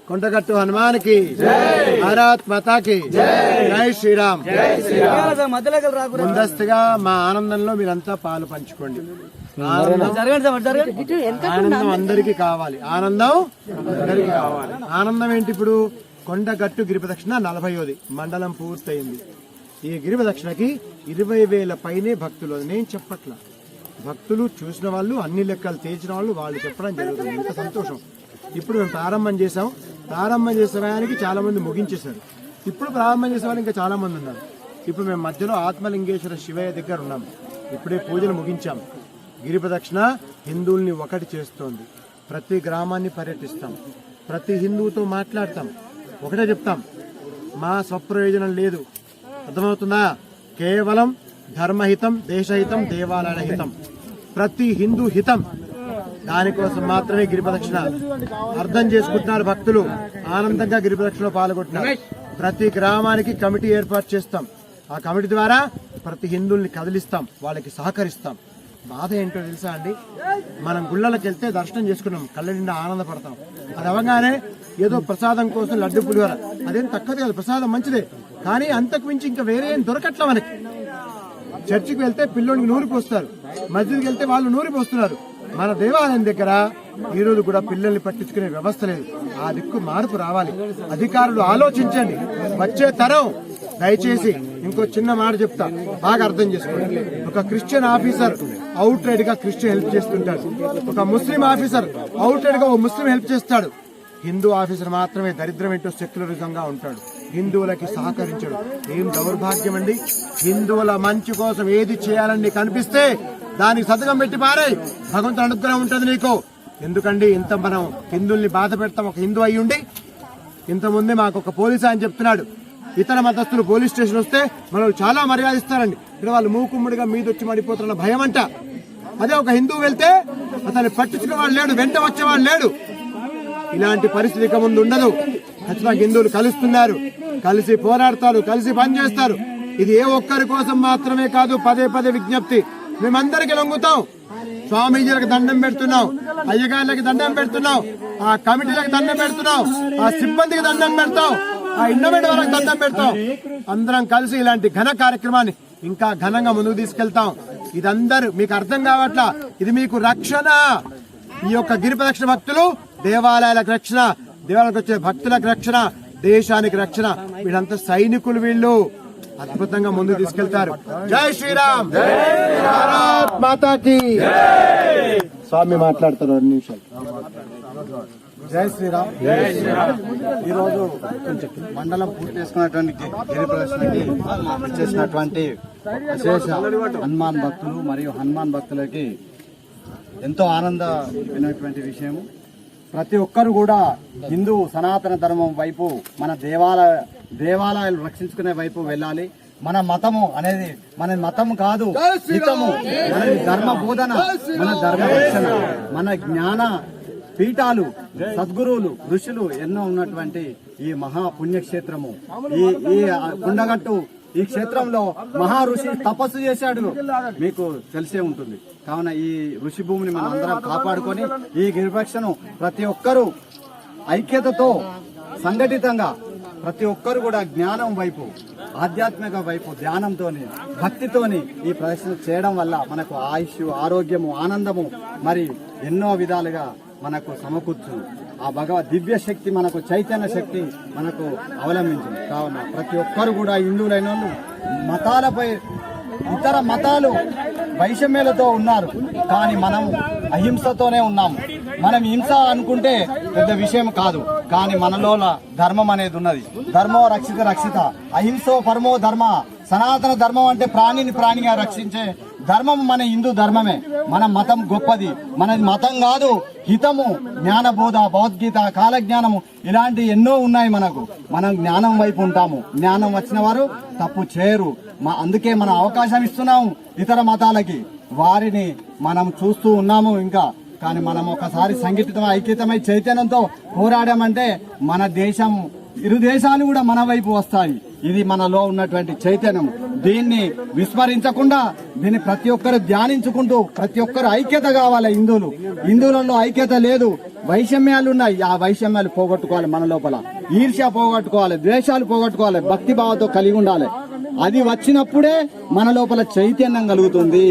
కొండగట్టు హనుమానికి భారత్ మాతాకి జై శ్రీరామ్. ముందస్తుగా మా ఆనందంలో మీరంతా పాలు పంచుకోండి. ఆనందం అందరికీ కావాలి. ఆనందం ఏంటి? ఇప్పుడు కొండగట్టు గిరిప్రదక్షిణ 40వ మండలం పూర్తయింది. ఈ గిరిప్రదక్షిణకి 20,000 పైనే భక్తులు. నేను చెప్పట్లా, భక్తులు చూసిన వాళ్ళు, అన్ని లెక్కలు తేల్చిన వాళ్ళు చెప్పడం జరుగుతుంది. ఎంత సంతోషం. ఇప్పుడు మేము ప్రారంభం చేసాం. ప్రారంభం చేసే సమయానికి చాలా మంది ముగించేశారు. ఇప్పుడు ప్రారంభం చేసే వాళ్ళు ఇంకా చాలా మంది ఉన్నారు. ఇప్పుడు మేము మధ్యలో ఆత్మలింగేశ్వర శివయ్య దగ్గర ఉన్నాం. ఇప్పుడే పూజలు ముగించాం. గిరి ప్రదక్షిణ హిందువుల్ని ఒకటి చేస్తోంది. ప్రతి గ్రామాన్ని పర్యటిస్తాం, ప్రతి హిందువుతో మాట్లాడతాం, ఒకటే చెప్తాం, మా స్వప్రయోజనం లేదు. అర్థమవుతుందా? కేవలం ధర్మహితం, దేశహితం, దేవాలయ హితం, ప్రతి హిందూ హితం. దానికోసం మాత్రమే గిరి ప్రదక్షిణ. అర్థం చేసుకుంటున్నారు భక్తులు. ఆనందంగా గిరి ప్రదక్షిణలో పాల్గొంటున్నారు. ప్రతి గ్రామానికి కమిటీ ఏర్పాటు చేస్తాం. ఆ కమిటీ ద్వారా ప్రతి హిందువుల్ని కదిలిస్తాం, వాళ్ళకి సహకరిస్తాం. బాధ ఏంటో తెలుసా అండి? మనం గుళ్ళకి వెళ్తే దర్శనం చేసుకున్నాం, కళ్ళ నిండా ఆనందపడతాం. అది అవగానే ఏదో ప్రసాదం కోసం లడ్డు పులిహోర, అదేం తక్కువ కాదు, ప్రసాదం మంచిదే. కానీ అంతకు మించి ఇంకా వేరే ఏం దొరకట్ల మనకి. చర్చికి వెళ్తే పిల్లోనికి నూరి పోస్తారు, మస్జిద్కి వెళ్తే వాళ్ళు నూరి పోస్తున్నారు. మన దేవాలయం దగ్గర ఈ రోజు కూడా పిల్లల్ని పట్టించుకునే వ్యవస్థ లేదు. ఆ దిక్కు మార్పు రావాలి. అధికారులు ఆలోచించండి. వచ్చే తరం దయచేసి ఇంకో చిన్న మాట చెప్తా, బాగా అర్థం చేసుకోండి. ఒక క్రిస్టియన్ ఆఫీసర్ అవుట్ రైట్ గా క్రిస్టియన్ హెల్ప్ చేస్తుంటాడు. ఒక ముస్లిం ఆఫీసర్ అవుట్ రైట్ గా ఓ ముస్లిం హెల్ప్ చేస్తాడు. హిందూ ఆఫీసర్ మాత్రమే దరిద్రం ఏంటో సెక్యులరిజంగా ఉంటాడు, హిందువులకి సహకరించడు. ఏం దౌర్భాగ్యం అండి! హిందువుల మంచి కోసం ఏది చేయాలని కనిపిస్తే దానికి సతకం పెట్టి పారాయి. భగవంతుని అనుగ్రహం ఉంటుంది నీకు. ఎందుకండి ఇంత మనం హిందువుల్ని బాధ పెడతాం? ఒక హిందూ అయ్యుండి. ఇంతకుముందే మాకు ఒక పోలీసు ఆయన చెప్తున్నాడు, ఇతర మతస్థులు పోలీస్ స్టేషన్ వస్తే మనల్ని చాలా మర్యాదిస్తారండి, ఇక్కడ వాళ్ళు మూకుమ్మడిగా మీదొచ్చి మడిపోతున్న భయం అంట. అదే ఒక హిందువు వెళ్తే అతన్ని పట్టించుకునేవాడు లేడు, వెంట వచ్చేవాడు లేడు. ఇలాంటి పరిస్థితి ఇక ముందు ఉండదు. ఖచ్చితంగా హిందువులు కలుస్తున్నారు, కలిసి పోరాడతారు, కలిసి పనిచేస్తారు. ఇది ఏ ఒక్కరి కోసం మాత్రమే కాదు. పదే పదే విజ్ఞప్తి, మేమందరికి లొంగుతాం. స్వామీజీలకు దండం పెడుతున్నాం, అయ్యగారులకి దండం పెడుతున్నాం, ఆ కమిటీలకు దండం పెడుతున్నాం, ఆ సిబ్బందికి దండం పెడతాం, ఆ ఇన్నోవేట్ వాళ్ళకి దండం పెడతాం. అందరం కలిసి ఇలాంటి ఘన కార్యక్రమాన్ని ఇంకా ఘనంగా ముందుకు తీసుకెళ్తాం. ఇదందరూ మీకు అర్థం కావట్లా. ఇది మీకు రక్షణ. ఈ యొక్క గిరి ప్రదక్షిణ భక్తులు దేవాలయాలకు రక్షణ, దేవాలయాలకు వచ్చే భక్తులకు రక్షణ, దేశానికి రక్షణ. వీళ్ళంతా సైనికులు. వీళ్ళు అద్భుతంగా ముందుకు తీసుకెళ్తారు. జై శ్రీరామ్, భారత్ మాతాకి. స్వామి మాట్లాడతారు 2 నిమిషాలు. జై శ్రీరామ్. ఈరోజు మండలం పూర్తి చేసుకున్నటువంటి గిరి ప్రదర్శనకి చేసినటువంటి విశేష హనుమాన్ భక్తులు మరియు హనుమాన్ భక్తులకి ఎంతో ఆనందమైనటువంటి విషయము. ప్రతి ఒక్కరు కూడా హిందూ సనాతన ధర్మం వైపు, మన దేవాలయాలు రక్షించుకునే వైపు వెళ్ళాలి. మన మతము అనేది మన మతం కాదు, హితము, మన ధర్మ బోధన, మన ధర్మ రక్షణ, మన జ్ఞాన పీఠాలు, సద్గురువులు, ఋషులు ఎన్నో ఉన్నటువంటి ఈ మహా పుణ్యక్షేత్రము. ఈ కొండగట్టు ఈ క్షేత్రంలో మహా ఋషి తపస్సు చేశాడు, మీకు తెలిసే ఉంటుంది. కావున ఈ ఋషి భూమిని మనం అందరం కాపాడుకొని ఈ గిరిపక్షను ప్రతి ఒక్కరూ ఐక్యతతో, సంఘటితంగా ప్రతి ఒక్కరు కూడా జ్ఞానం వైపు, ఆధ్యాత్మిక వైపు, ధ్యానంతోని, భక్తితోని ఈ ప్రదర్శన చేయడం వల్ల మనకు ఆయుష్, ఆరోగ్యము, ఆనందము మరి ఎన్నో విధాలుగా మనకు సమకూర్చుంది. ఆ భగవద్ దివ్య శక్తి, మనకు చైతన్య శక్తి మనకు అవలంబించింది. కావున ప్రతి ఒక్కరు కూడా హిందువులైన వాళ్ళు మతాలపై, ఇతర మతాలు వైషమ్యాలతో ఉన్నారు, కానీ మనం అహింసతోనే ఉన్నాము. మనం హింస అనుకుంటే పెద్ద విషయం కాదు, కానీ మనలో ధర్మం అనేది ఉన్నది. ధర్మో రక్షిత రక్షిత, అహింసో పరమో ధర్మ. సనాతన ధర్మం అంటే ప్రాణిని ప్రాణిగా రక్షించే ధర్మం మన హిందూ ధర్మమే. మన మతం గొప్పది, మనది మతం కాదు, హితము, జ్ఞానబోధ, భగవద్గీత, కాలజ్ఞానము, ఇలాంటి ఎన్నో ఉన్నాయి మనకు. మనం జ్ఞానం వైపు ఉంటాము. జ్ఞానం వచ్చిన వారు తప్పు చేయరు. అందుకే మనం అవకాశం ఇస్తున్నాము ఇతర మతాలకి. వారిని మనం చూస్తూ ఉన్నాము ఇంకా. కానీ మనం ఒకసారి సంఘటితమై, ఐక్యతమై, చైతన్యంతో పోరాడామంటే మన దేశం, ఇరు దేశాలు కూడా మన వైపు వస్తాయి. ఇది మనలో ఉన్నటువంటి చైతన్యం. దీన్ని విస్మరించకుండా దీన్ని ప్రతి ఒక్కరు ధ్యానించుకుంటూ ప్రతి ఒక్కరు ఐక్యత కావాలి. హిందువులలో ఐక్యత లేదు, వైషమ్యాలు ఉన్నాయి. ఆ వైషమ్యాలు పోగొట్టుకోవాలి. మన లోపల ఈర్ష్య పోగొట్టుకోవాలి, ద్వేషాలు పోగొట్టుకోవాలి, భక్తి భావంతో కలిగి ఉండాలి. అది వచ్చినప్పుడే మన లోపల చైతన్యం కలుగుతుంది.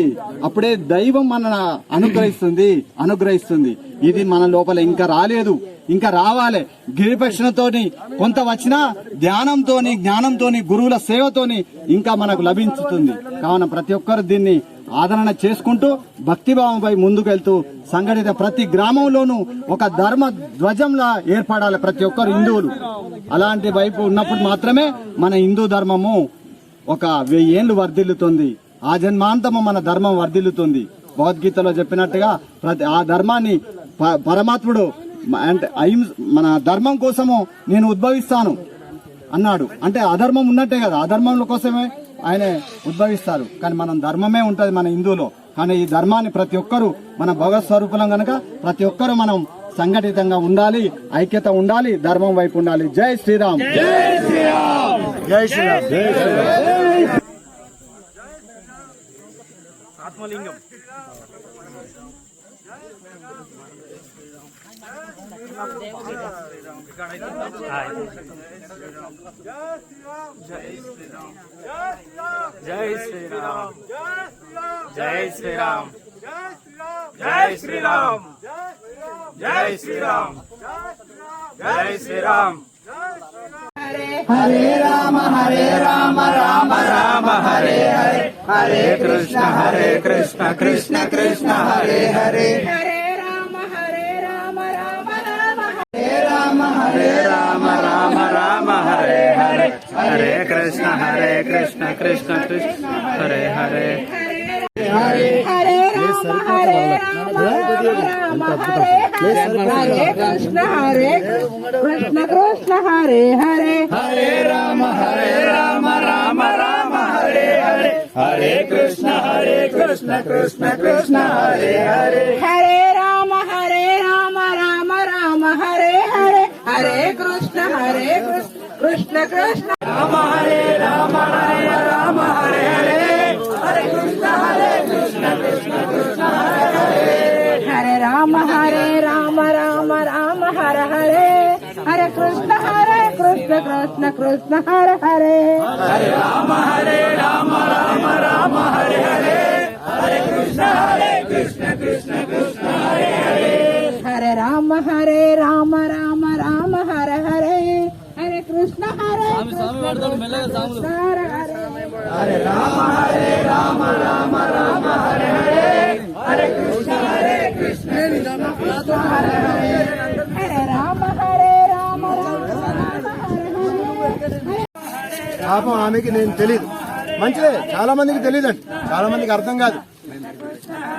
అప్పుడే దైవం మన అనుగ్రహిస్తుంది. ఇది మన లోపల ఇంకా రాలేదు, ఇంకా రావాలి. గిరిప్రదక్షిణతోని కొంత వచ్చినా ధ్యానంతోని జ్ఞానంతోని గురువుల సేవతోని ఇంకా మనకు లభించుతుంది. కావున ప్రతి ఒక్కరు దీన్ని ఆదరణ చేసుకుంటూ భక్తిభావంపై ముందుకెళ్తూ సంఘటిత ప్రతి గ్రామంలోనూ ఒక ధర్మ ధ్వజంలా ఏర్పడాలి ప్రతి ఒక్కరు హిందువులు. అలాంటి వైపు ఉన్నప్పుడు మాత్రమే మన హిందూ ధర్మము ఒక 1000 ఏళ్లు వర్ధిల్లుతుంది. ఆ జన్మాంతము మన ధర్మం వర్ధిల్లుతుంది. భగవద్గీతలో చెప్పినట్టుగా ఆ ధర్మాన్ని పరమాత్ముడు అంటే మన ధర్మం కోసము నేను ఉద్భవిస్తాను అన్నాడు. అంటే అధర్మం ఉన్నట్టే కదా, అధర్మం కోసమే ఆయన ఉద్భవిస్తారు. కానీ మనం ధర్మమే ఉంటది మన హిందువులో. కానీ ఈ ధర్మాన్ని ప్రతి ఒక్కరు మన భగవత్ స్వరూపం గనక ప్రతి ఒక్కరు మనం సంఘటితంగా ఉండాలి, ఐక్యత ఉండాలి, ధర్మం వైపు ఉండాలి. జై శ్రీరామ్, జై శ్రీరామ్, జై శ్రీరామ్, జై శ్రీరామ్. ఆత్మలింగం జై శ్రీరామ్, జై శ్రీరామ్, జై శ్రీరామ్, జై శ్రీరామ్, జై శ్రీరామ్. హరే రామ రామ రామ హరే హరే, హరే కృష్ణ కృష్ణ కృష్ణ హరే హరే, హరే రామ రామ రామ హరే రామ, హరే రామ రామ హరే హరే, హరే కృష్ణ కృష్ణ కృష్ణ హరే హరే, హరే హరే రామ రామ హరే హరే, కృష్ణ కృష్ణ హరే హరే, హరే రామ రామ రామ హరే హరే, హరే కృష్ణ కృష్ణ కృష్ణ హరే హరే, హరే రామ రామ రామ హరే హరే, హరే కృష్ణ కృష్ణ కృష్ణ రామ హరే రామ రామ హరే హరే, హరే కృష్ణ కృష్ణ కృష్ణ హరే హరే, హరే రామ రామ రామ హరే హరే, హరే కృష్ణ కృష్ణ కృష్ణ హరే హరే, హరే రామ రామ రామ హరే హరే, హరే కృష్ణ కృష్ణ కృష్ణ హరే హరే, హరే రామ రామ రామ హరే హరే, హరే కృష్ణ కృష్ణ హరే హరే, హరే రామ రామ రామ హరే హరే, హరే కృష్ణ కృష్ణ కృష్ణ హరే హరే, హరే రామ రామ పాపం ఆమెకి నేను తెలీదు, మంచిదే. చాలా మందికి తెలియదు అండి, చాలా మందికి అర్థం కాదు.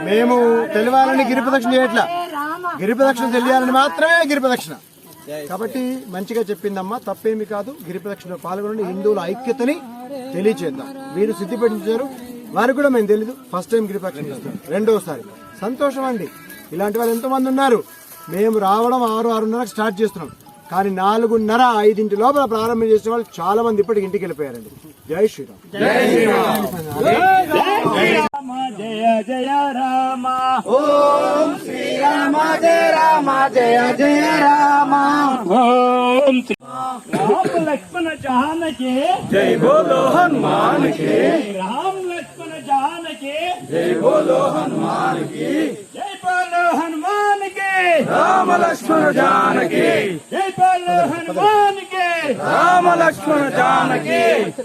మేము తెలియాలని గిరిప్రదక్షిణ చేయట్లా, గిరిప్రదక్షిణ తెలియాలని మాత్రమే గిరిప్రదక్షిణ. కాబట్టి మంచిగా చెప్పిందమ్మా, తప్పేమి కాదు. గిరిప్రదక్షిణలో పాల్గొని హిందువుల ఐక్యతని తెలియచేద్దాం. వీరు సిద్ధిపేటించారు, వారికి కూడా మేము తెలీదు. ఫస్ట్ టైం గిరిప్రదక్షిణ చేస్తాం, రెండోసారి. సంతోషం అండి. ఇలాంటి వాళ్ళు ఎంతో మంది ఉన్నారు. మేము రావడం 6-6:30 స్టార్ట్ చేస్తున్నాం, కానీ 4:30-5 లోపల ప్రారంభం చేసిన వాళ్ళు చాలా మంది ఇప్పటికి ఇంటికి వెళ్ళిపోయారండి. జై శ్రీరామ్, జై శ్రీరామ్, జయ జయ రామ, ఓం శ్రీరామ జయ రామ, జయ జయ రామ, ఓం రామ లక్ష్మణ జానకి, జై బోలో హనుమాన్ కి, రామ లక్ష్మణ జానకి, జై బోలో హనుమాన్ కి, జై బోలో హనుమాన్ కి, రామ లక్ష్మణ జానకి, జై బోలో హనుమాన్ కి, రామ లక్ష్మణ జానకి,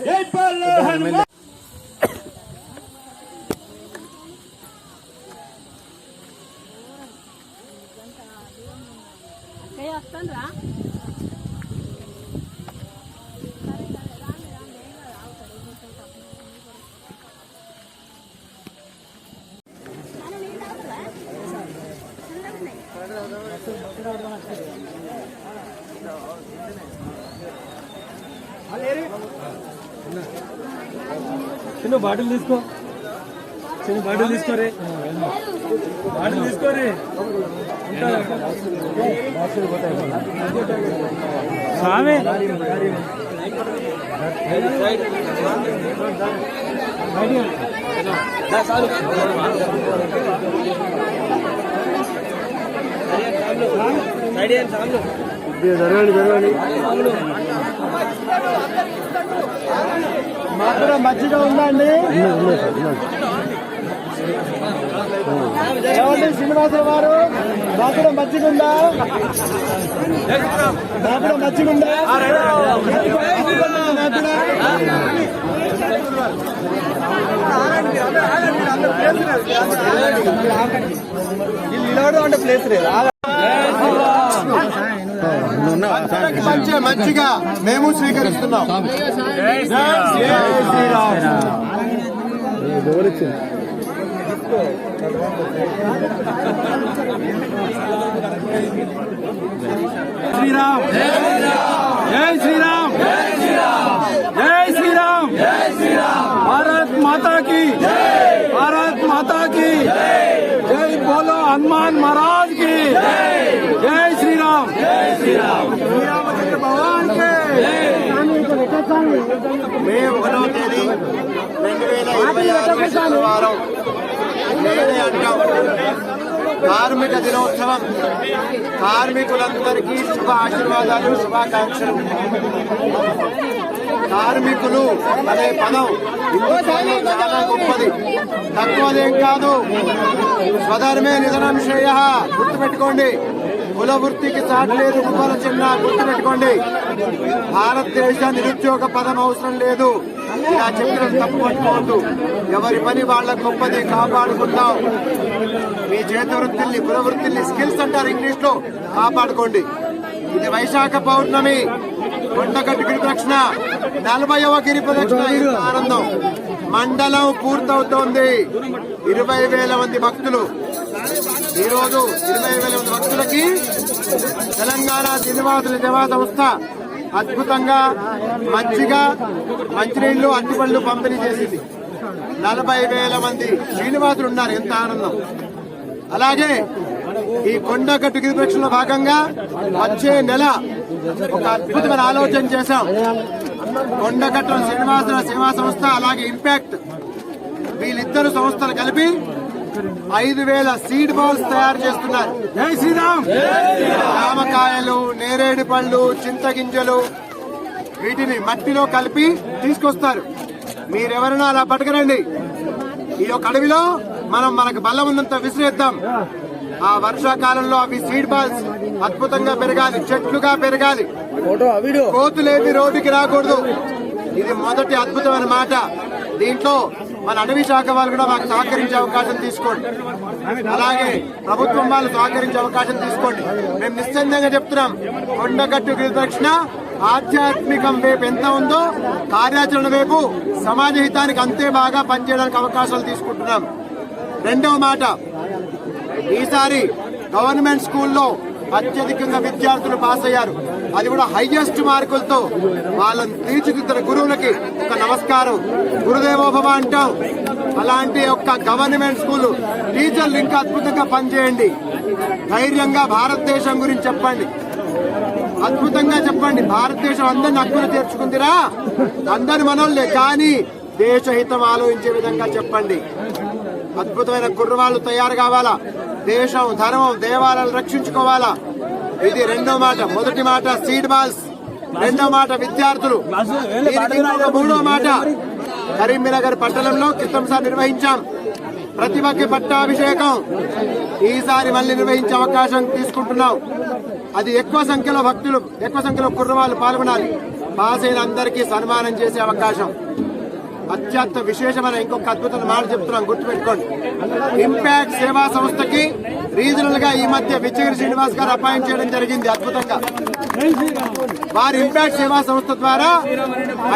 జై బోలో హనుమాన్. చిన్న బాటిల్ తీసుకో, చిన్న బాటిల్ తీసుకోరే, బాటిల్ తీసుకోరే. స్వామి మాకు కూడా మజ్జిగ ఉందా అండి? ఏమండి శ్రీనివాసరావు గారు, మాకు కూడా మజ్జిగ ఉందా? మాకు కూడా మజ్జిగ ఉందా? అంటే ప్లేస్ లేదు. మంచి మంచిగా మేము స్వీకరిస్తున్నాం. శ్రీరామ్ జై శ్రీరామ్ జై శ్రీరామ్ భారత్ మాతా की भारत माता की जय बोलो हनुमान महाराज की जय श्री राम भगवान के మే 1వ తేదీ 2026 శనివారం నేనే అంటాం కార్మిక దినోత్సవం. కార్మికులందరికీ శుభ ఆశీర్వాదాలు, శుభాకాంక్షలు. కార్మికులు అనే పదం హిందుత్వంలో చాలా గొప్పది, తక్కువదేం కాదు. స్వధర్మే నిధనం శ్రేయ, గుర్తుపెట్టుకోండి. కుల వృత్తికి సాటి లేదు, కుల చిన్న, గుర్తుపెట్టుకోండి. భారతదేశ నిరుద్యోగ పదం అవసరం లేదు. ఇలా చెప్పిన తప్పు పట్టుకోవద్దు. ఎవరి పని వాళ్ళ గొప్పది, కాపాడుకుందాం. మీ చేతి వృత్తిని, కుల వృత్తిని, స్కిల్స్ అంటారు ఇంగ్లీష్ లో, కాపాడుకోండి. ఇది వైశాఖ పౌర్ణమి, కొండగట్టు గిరి ప్రదక్షిణ, 40వ గిరి ప్రదక్షిణ. ఆనందం. మండలం పూర్తవుతోంది. 20,000 మంది భక్తులు. ఈ రోజు 20,000 మంది భక్తులకి తెలంగాణ శ్రీనివాసుల సేవా సంస్థ అద్భుతంగా మజ్జిగ, మంచినీళ్లు, అరటిపళ్ళు పంపిణీ చేసింది. 40,000 మంది శ్రీనివాసులు ఉన్నారు. ఎంత ఆనందం. అలాగే ఈ కొండగట్టు గిరి ప్రదక్షిణలో భాగంగా వచ్చే నెల ఒక అద్భుతమైన ఆలోచన చేశాం. కొండగట్టు శ్రీనివాసుల సేవా సంస్థ అలాగే ఇంపాక్ట్, వీళ్ళిద్దరు సంస్థలు కలిపి 5,000 సీడ్ బాల్స్ తయారు చేస్తున్నారు. జై శ్రీరామ్. జామకాయలు, నేరేడు పళ్ళు, చింతగింజలు, వీటిని మట్టిలో కలిపి తీసుకొస్తారు. మీరెవరైనా అలా పట్టుకురండి. ఈ యొక్క అడవిలో మనకు బలం ఉన్నంత విసిరేద్దాం. ఆ వర్షాకాలంలో అవి సీడ్ బాల్స్ అద్భుతంగా పెరగాలి, చెట్లుగా పెరగాలి. కోతులేవి రోడ్డుకి రాకూడదు. ఇది మొదటి అద్భుతమైన మాట. దీంట్లో మన అటవీ శాఖ వాళ్ళు కూడా మాకు సహకరించే అవకాశం తీసుకోండి. అలాగే ప్రభుత్వం వాళ్ళు సహకరించే అవకాశం తీసుకోండి. మేము నిశ్చయంగా చెప్తున్నాం, కొండగట్టు గిరి ప్రదక్షిణ ఆధ్యాత్మికం వైపు ఎంత ఉందో కార్యాచరణ వైపు సమాజ హితానికి అంతే బాగా పనిచేయడానికి అవకాశాలు తీసుకుంటున్నాం. రెండవ మాట, ఈసారి గవర్నమెంట్ స్కూల్లో అత్యధికంగా విద్యార్థులు పాస్ అయ్యారు. అది కూడా హైయెస్ట్ మార్కులతో. వాళ్ళని తీర్చిదిద్దిన గురువులకి ఒక నమస్కారం, గురుదేవోభవ అంటాం. అలాంటి ఒక గవర్నమెంట్ స్కూల్ టీచర్లు ఇంకా అద్భుతంగా పనిచేయండి. ధైర్యంగా భారతదేశం గురించి చెప్పండి, అద్భుతంగా చెప్పండి. భారతదేశం అందరిని హక్కులు తీర్చుకుందిరా, అందరి మనోళ్లే, కానీ దేశహితం ఆలోచించే విధంగా చెప్పండి. అద్భుతమైన కుర్రవాళ్ళు తయారు కావాలా. దేశం, ధర్మం, దేవాలయాలు రక్షించుకోవాలా. ఇది రెండో మాట. మొదటి మాట సీడ్ బాల్స్, రెండో మాట విద్యార్థులు. మూడో మాట, కరీంనగర్ పట్టణంలో క్రితంసారి నిర్వహించాం ప్రతిభకి పట్టాభిషేకం. ఈసారి మళ్ళీ నిర్వహించే అవకాశం తీసుకుంటున్నాం. అది ఎక్కువ సంఖ్యలో భక్తులు, ఎక్కువ సంఖ్యలో కుర్రవాళ్ళు పాల్గొనాలి. పాస్ అయిన అందరికీ సన్మానం చేసే అవకాశం. అత్యంత విశేషమైన ఇంకొక అద్భుతమైన మాట చెప్తున్నాం, గుర్తుపెట్టుకోండి. ఇంపాక్ట్ సేవా సంస్థకి రీజనల్ గా ఈ మధ్య బిచ్చగిరి శ్రీనివాస్ గారు అపాయింట్ చేయడం జరిగింది. అద్భుతంగా వారి ఇంపాక్ట్ సేవా సంస్థ ద్వారా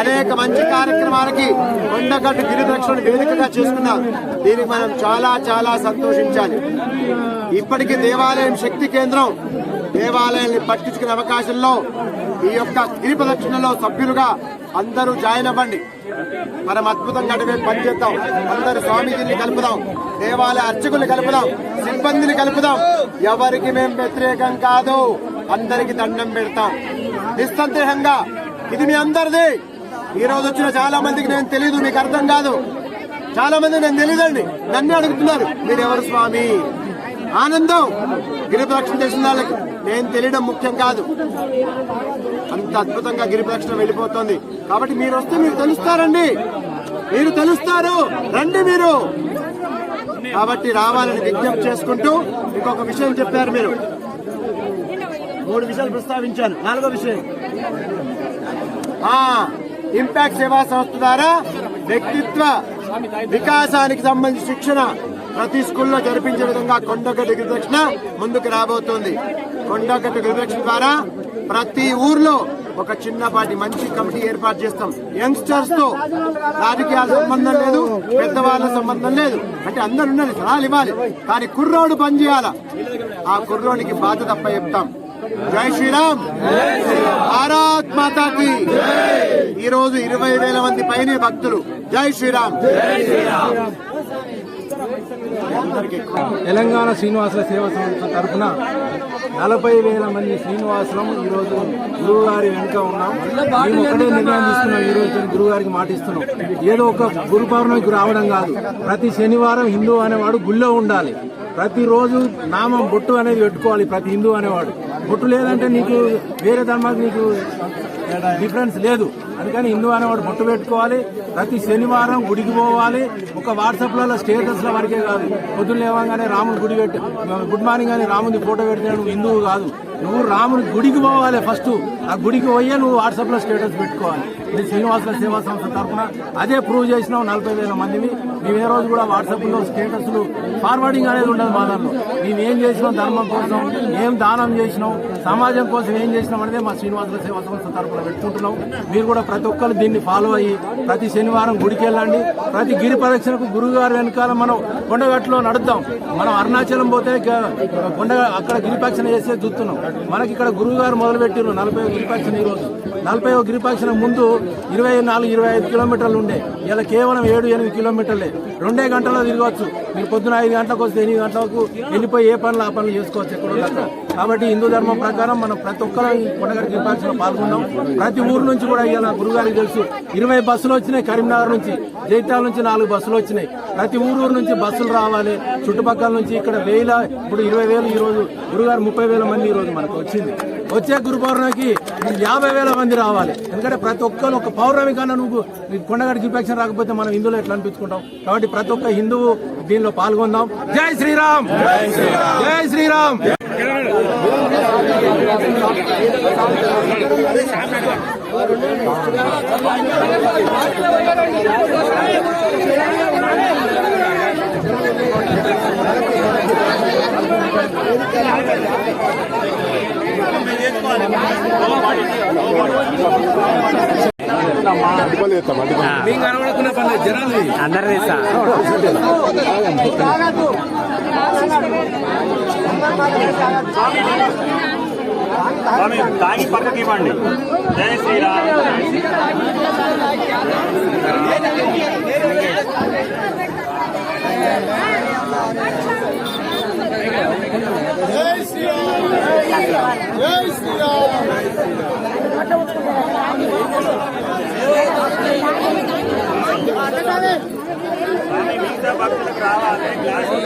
అనేక మంచి కార్యక్రమాలకి కొండగట్టు గిరి ప్రదక్షిణ వేదికగా చేసుకున్నారు. దీనికి మనం చాలా చాలా సంతోషించాలి. ఇప్పటికీ దేవాలయం శక్తి కేంద్రం, దేవాలయాన్ని పట్టించుకునే అవకాశంలో ఈ యొక్క గిరి ప్రదక్షిణలో సభ్యులుగా అందరూ జాయిన్ అవ్వండి. మనం అద్భుతంగా అటువే పనిచేద్దాం. అందరు స్వామీజీని కలుపుదాం, దేవాలయ అర్చకుల్ని కలుపుదాం, సిబ్బందిని కలుపుదాం. ఎవరికి మేము వ్యతిరేకం కాదు, అందరికి దండం పెడతాం. నిస్సందేహంగా ఇది మీ అందరిది. ఈ రోజు వచ్చిన చాలా మందికి నేను తెలీదు, మీకు అర్థం కాదు. చాలా మంది నేను తెలియదండి, నన్ను అడుగుతున్నారు మీరెవరు స్వామి. ఆనందం గిరి ప్రదక్షిణ చేసిన వాళ్ళకి నేను తెలియడం ముఖ్యం కాదు. అంత అద్భుతంగా గిరి ప్రదక్షిణ వెళ్ళిపోతుంది. కాబట్టి మీరు వస్తే మీరు తెలుస్తారండి, మీరు తెలుస్తారు, రండి మీరు. కాబట్టి రావాలని విజ్ఞప్తి చేసుకుంటూ ఇంకొక విషయం చెప్పారు మీరు. 3 విషయాలు ప్రస్తావించారు. 4వ విషయం ఇంపాక్ట్ సేవా సంస్థ ద్వారా వ్యక్తిత్వ వికాసానికి సంబంధించిన శిక్షణ ప్రతి స్కూల్లో జరిపించే విధంగా కొండగట్టు గిరి ప్రదక్షిణ ముందుకు రాబోతోంది. కొండగట్టు గిరి ప్రదక్షిణ ద్వారా ప్రతి ఊర్లో ఒక చిన్నపాటి మంచి కమిటీ ఏర్పాటు చేస్తాం. యంగ్స్టర్స్ తో రాజకీయాల సంబంధం లేదు, పెద్దవాళ్ళ సంబంధం లేదు. అంటే అందరు ఉండాలి, సలహాలు ఇవ్వాలి, కానీ కుర్రోడు పనిచేయాల. ఆ కుర్రోడికి బాధ్యత తప్ప చెప్తాం. జై శ్రీరామ్, భారత్ మాతాకి. ఈ రోజు 20,000 మంది పైనే భక్తులు. జై శ్రీరామ్. తెలంగాణ శ్రీనివాసుల సేవా సంస్థ తరఫున 40,000 మంది శ్రీనివాసులం ఈ రోజు గురువు గారి వెనుక ఉన్నాం. మేము ఒకటే నిర్ణయం తీసుకున్నాం. ఈ రోజు గురువు గారికి మాటిస్తున్నాం. ఏదో ఒక గురు పౌర్ణమికి రావడం కాదు, ప్రతి శనివారం హిందూ అనేవాడు గుళ్ళో ఉండాలి. ప్రతిరోజు నామం బొట్టు అనేది పెట్టుకోవాలి ప్రతి హిందూ అనేవాడు. బొట్టు లేదంటే నీకు వేరే ధర్మానికి నీకు డిఫరెన్స్ లేదు. అందుకని హిందూ అనేవాడు బొట్టు పెట్టుకోవాలి. ప్రతి శనివారం గుడికి పోవాలి. ఒక వాట్సాప్లలో స్టేటస్ల వరకే కాదు, పొద్దున్న లేవగానే రాముడి గుడి పెట్టి గుడ్ మార్నింగ్ అని రాముడి ఫోటో పెడితే నువ్వు హిందువు కాదు. నువ్వు రాముడి గుడికి పోవాలి. ఫస్ట్ ఆ గుడికి పోయే నువ్వు వాట్సాప్ లో స్టేటస్ పెట్టుకోవాలి. ఇది శ్రీనివాసుల సేవా సంస్థ తరఫున అదే ప్రూవ్ చేసినాం. 40,000 మందిని మేము ఏ రోజు కూడా వాట్సాప్ లో స్టేటస్లు ఫార్వర్డింగ్ అనేది ఉండదు మా దాంట్లో. మేము ఏం చేసినాం ధర్మం కోసం, ఏం దానం చేసినాం, సమాజం కోసం ఏం చేసినాం అనేది మా శ్రీనివాసుల సేవా సంస్థ తరఫున పెట్టుకుంటున్నాం. మీరు కూడా ప్రతి ఒక్కరు దీన్ని ఫాలో అయ్యి ప్రతి శనివారం గుడికి వెళ్ళండి. ప్రతి గిరి ప్రదక్షిణకు గురువు గారి వెనకాల మనం కొండగట్టులో నడుద్దాం. మనం అరుణాచలం పోతే అక్కడ గిరి ప్రదక్షిణ చేసే చూస్తున్నాం. మనకి ఇక్కడ గురువు గారు మొదలుపెట్టిరు 40వ గిరి ప్రదక్షిణ. ఈ రోజు 40వ గిరి ప్రదక్షిణ ముందు 24-25 కిలోమీటర్లు ఉండే, ఇలా కేవలం 7-8 కిలోమీటర్లే. 2 గంటల్లో తిరగవచ్చు. మీరు పొద్దున 5 గంటలకు వస్తే 8 గంటలకు వెళ్ళిపోయి ఏ పనులు ఆ పనులు చేసుకోవచ్చు ఎక్కడ. కాబట్టి హిందూ ధర్మం ప్రకారం మనం ప్రతి ఒక్కరూ ఈ కొండగట్టు గిరి ప్రదక్షిణలో పాల్గొన్నాం. ప్రతి ఊరు నుంచి కూడా ఇలా గురుగారికి తెలుసు 20 బస్సులు వచ్చినాయి. కరీంనగర్ నుంచి, జైత్యాల నుంచి 4 బస్సులు వచ్చినాయి. ప్రతి ఊరు నుంచి బస్సులు రావాలి. చుట్టుపక్కల నుంచి ఇక్కడ ఇప్పుడు 20,000. ఈ రోజు గురుగారు 30,000 మంది ఈ రోజు మనకు వచ్చింది. వచ్చే గురు పౌర్ణమికి 50,000 మంది రావాలి. ఎందుకంటే ప్రతి ఒక్కరు ఒక పౌర్ణమి కన్నా నువ్వు కొండగట్టు గిరి ప్రదక్షిణ రాకపోతే మనం హిందువులు ఎట్లా అనిపించుకుంటాం. కాబట్టి ప్రతి ఒక్క హిందువు దీనిలో పాల్గొందాం. జై శ్రీరామ్, జై శ్రీరామ్. మీకు కనబడుకున్న పని జనాలు అందరు తాగి పక్కకి ఇవ్వండి. జై శ్రీరామ్. భక్తులకు రావాలి. అందరికి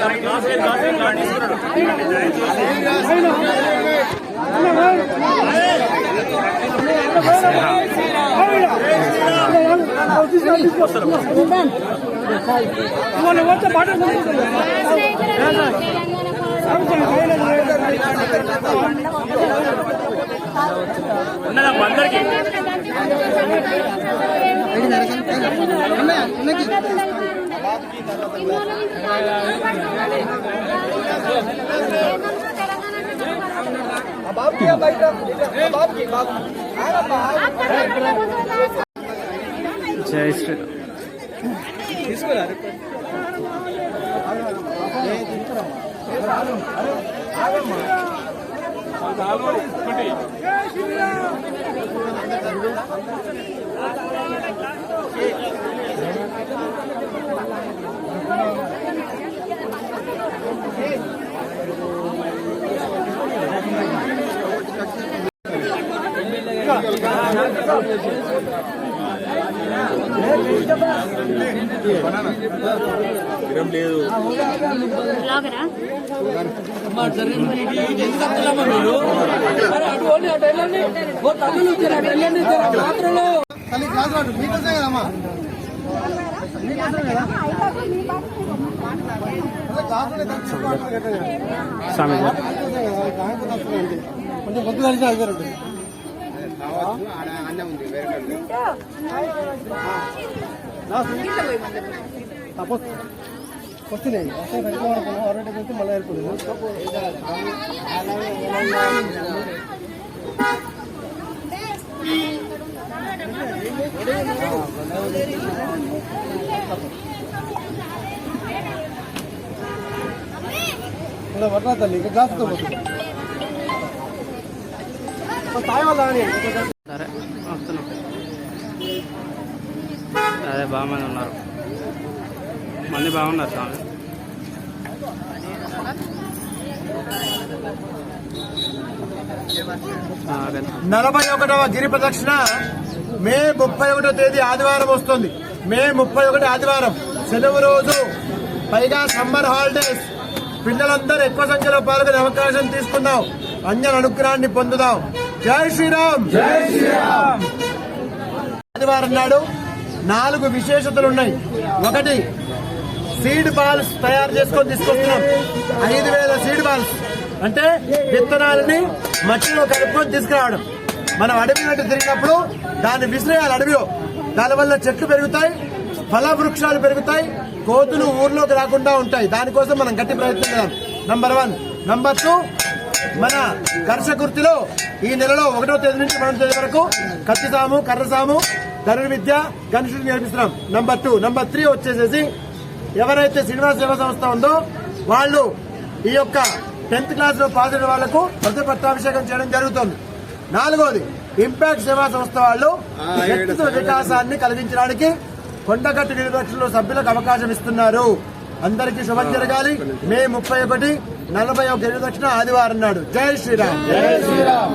జై శ్రీరామ్. కొంచెం పొద్దు కలిసి అయిపోయారు. వస్తున్నాయి ఆల్రెడీ మళ్ళీ వెళ్ళిపోయింది. ఇలా పట్టినా తల్లి ఇంకా గ్లాసుతో పోతుంది తాయి వల్ల సరే వస్తున్నాం. అదే బాగా మంది ఉన్నారు, మంది బాగున్నారు స్వామి. అదే 41వ గిరి ప్రదక్షిణ మే 31వ తేదీ ఆదివారం వస్తుంది. మే 31 ఆదివారం సెలవు రోజు, పైగా సమ్మర్ హాలిడేస్. పిల్లలందరూ ఎక్కువ సంఖ్యలో పాల్గొనే అవకాశం తీసుకుందాం, అంజన అనుగ్రహాన్ని పొందుదాం. జై శ్రీరామ్. జై శ్రీరామ్. ఆదివారం నాడు 4 విశేషతలున్నాయి. ఒకటి, సీడ్ బాల్స్ తయారు చేసుకొని తీసుకొస్తున్నాం. 5,000 సీడ్ బాల్స్ అంటే విత్తనాలని మట్టిలో కలుపుకొని తీసుకురావడం. మనం అడవి వెంట తిరిగినప్పుడు దాన్ని విసిరేయాలి అడవిలో. దానివల్ల చెట్లు పెరుగుతాయి, ఫల వృక్షాలు పెరుగుతాయి, కోతులు ఊర్లోకి రాకుండా ఉంటాయి. దానికోసం మనం గట్టి ప్రయత్నం చేద్దాం. నంబర్ 1. నంబర్ 2, మన కర్షకుర్తిలో ఈ నెలలో 1వ తేదీ నుంచి 2వ తేదీ వరకు కత్తి సాము, కర్ర సాము, ధనుర్విద్య, గణేశుడు నేర్పిస్తున్నాం. నంబర్ 2. నంబర్ 3 వచ్చేసేసి ఎవరైతే శ్రీనివాస సేవా సంస్థ ఉందో వాళ్ళు ఈ యొక్క 10th క్లాస్ లో పాస్ అయిన వాళ్లకు ప్రతి పట్టాభిషేకం చేయడం జరుగుతుంది. 4వది, ఇంపాక్ట్ సేవా సంస్థ వాళ్ళు వ్యక్తిత్వ వికాసాన్ని కలిగించడానికి కొండగట్టు నిర్వహణలో సభ్యులకు అవకాశం ఇస్తున్నారు. అందరికీ శుభం జరగాలి. మే 31 41 గిరి ప్రదక్షిణ ఆదివారం నాడు. జై శ్రీరామ్. జై శ్రీరామ్.